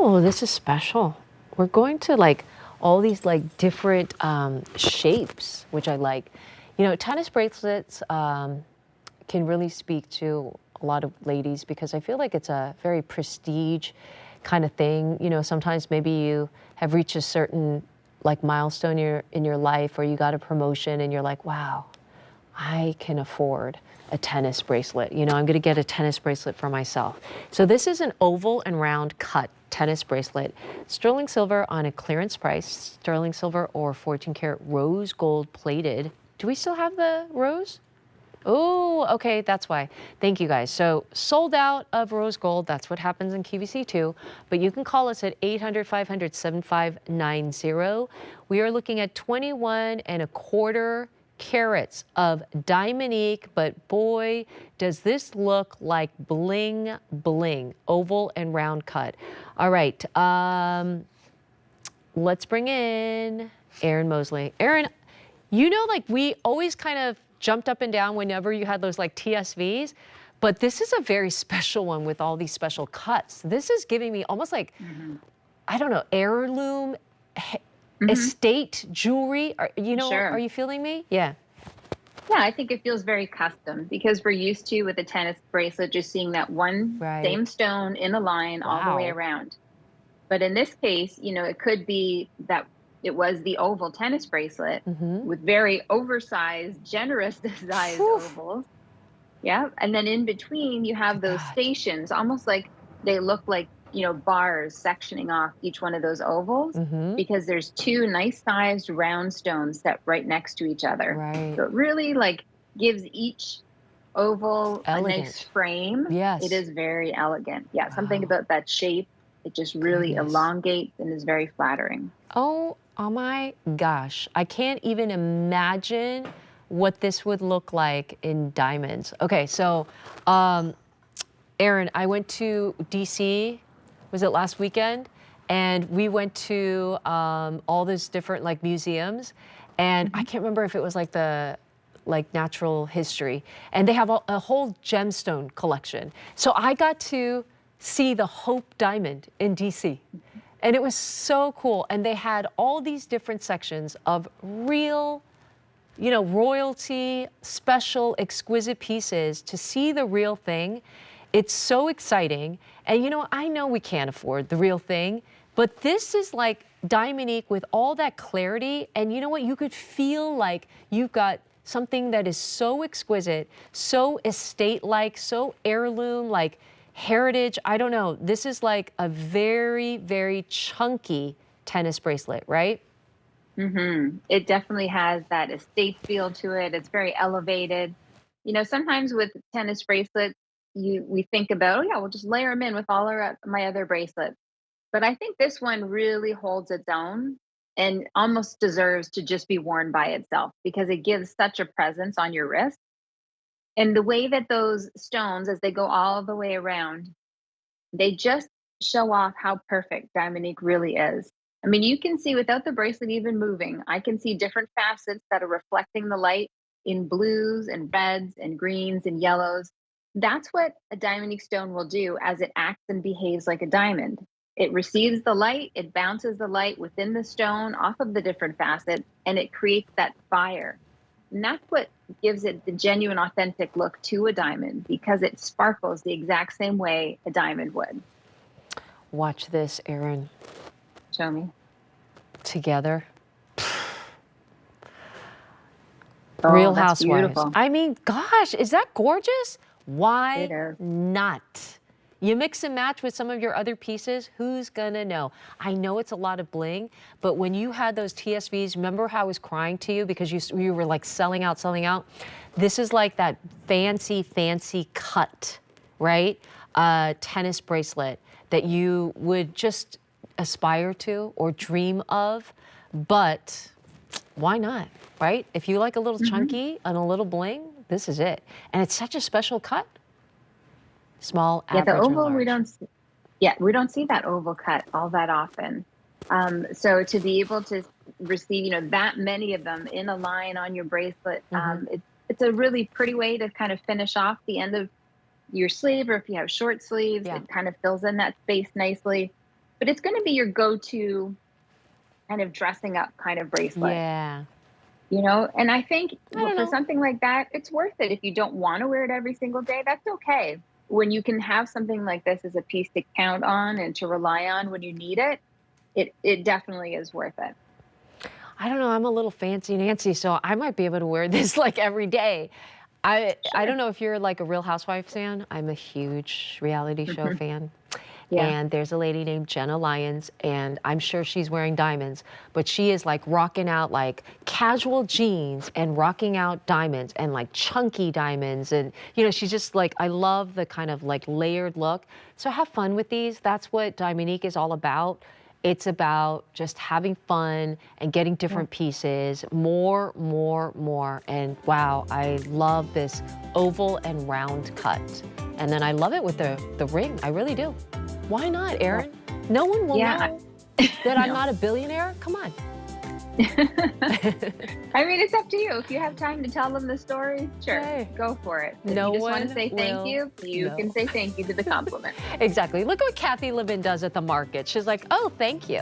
Oh, this is special. We're going to like all these like different shapes, which I like. You know, tennis bracelets can really speak to a lot of ladies because I feel like it's a very prestige kind of thing. You know, sometimes maybe you have reached a certain like milestone in your life or you got a promotion and you're like, wow, I can afford a tennis bracelet. You know, I'm going to get a tennis bracelet for myself. So this is an oval and round cut tennis bracelet, sterling silver on a clearance price, sterling silver or 14 karat rose gold plated. Do we still have the rose? Oh, okay, that's why. Thank you guys. So sold out of rose gold. That's what happens in QVC too. But you can call us at 800-500-7590. We are looking at 21 1/4 carats of Diamonique, but boy, does this look like bling bling, oval and round cut. All right, let's bring in Erin Mosley. Erin, you know, like we always kind of jumped up and down whenever you had those like TSVs, but this is a very special one with all these special cuts. This is giving me almost like, I don't know, heirloom, estate jewelry. You know, are Sure. you feeling me? Yeah. Yeah, I think it feels very custom because we're used to with a tennis bracelet just seeing that one Right. same stone in a line all the way Wow. around. But in this case, it could be that it was the oval tennis bracelet Mm-hmm. with very oversized, generous sized Whew. ovals. Yeah. And then in between, you Look have at those that. stations, almost like they look like, bars sectioning off each one of those ovals Mm-hmm. because there's two nice sized round stones set right next to each other. Right. So it really like gives each oval a nice Elegant. frame. It Yes. is very elegant. Yeah. Something Wow. about that shape. It just really Goodness. elongates and is very flattering. Oh my gosh. I can't even imagine what this would look like in diamonds. Okay, so um, Erin, I went to DC, was it last weekend? And we went to all those different like museums. And I Mhm. can't remember if it was like the like natural history. And they have a whole gemstone collection. So I got to see the Hope Diamond in DC. And it was so cool. And they had all these different sections of real, you know, royalty, special, exquisite pieces to see the real thing. It's so exciting. And you know, I know we can't afford the real thing, but this is like Diamonique with all that clarity. And you know what? You could feel like you've got something that is so exquisite, so estate-like, so heirloom, like heritage. I don't know. This is like a very, very chunky tennis bracelet, right? It definitely has that estate feel to it. It's very elevated. Sometimes with tennis bracelets, we think about, oh yeah, we'll just layer them in with all my other bracelets. But I think this one really holds its own and almost deserves to just be worn by itself because it gives such a presence on your wrist. And the way that those stones, as they go all the way around, they just show off how perfect Diamonique really is. I mean, you can see without the bracelet even moving, I can see different facets that are reflecting the light in blues and reds and greens and yellows. That's what a Diamonique stone will do as it acts and behaves like a diamond. It receives the light, it bounces the light within the stone off of the different facets, and it creates that fire. And that's what gives it the genuine, authentic look to a diamond because it sparkles the exact same way a diamond would. Watch this, Erin. Show me. Together. Oh, Real that's Housewives. beautiful. I mean, gosh, is that gorgeous? It Why is. not? You mix and match with some of your other pieces, who's gonna know? I know it's a lot of bling, but when you had those TSVs, remember how I was crying to you because you were like selling out, selling out? This is like that fancy, fancy cut, right? Tennis bracelet that you would just aspire to or dream of, but why not, right? If you like a little hmm chunky and a little bling, this is it. And it's such a special cut. Small, Yeah, the average, or oval we large. don't. Yeah, we don't see that oval cut all that often. So to be able to receive, that many of them in a line on your bracelet, Hmm. it's a really pretty way to kind of finish off the end of your sleeve, or if you have short sleeves, Yeah. it kind of fills in that space nicely. but it's going to be your go-to kind of dressing up kind of bracelet. Yeah. And I think I don't for know. something like that, it's worth it. If you don't want to wear it every single day, that's okay. When you can have something like this as a piece to count on and to rely on when you need it, it definitely is worth it. I don't know. I'm a little fancy Nancy, so I might be able to wear this like every day. I Sure. don't know if you're like a Real Housewives fan. I'm a huge reality show fan. Yeah. And there's a lady named Jenna Lyons, and I'm sure she's wearing diamonds, but she is like rocking out like casual jeans and rocking out diamonds and like chunky diamonds. And, she's just like, I love the kind of like layered look. So have fun with these. That's what Diamonique is all about. It's about just having fun and getting Yeah. different pieces, more, more, more. And wow, I love this oval and round cut. And then I love it with the ring. I really do. Why not, Erin? No one will Yeah. know that I'm No. not a billionaire. Come on. I mean, it's up to you. If you have time to tell them the story, sure, Hey. go for it. If No you just want to one say thank will you, you know. can say thank you to the compliment. Exactly. Look what Kathy Levin does at the market. She's like, oh, thank you.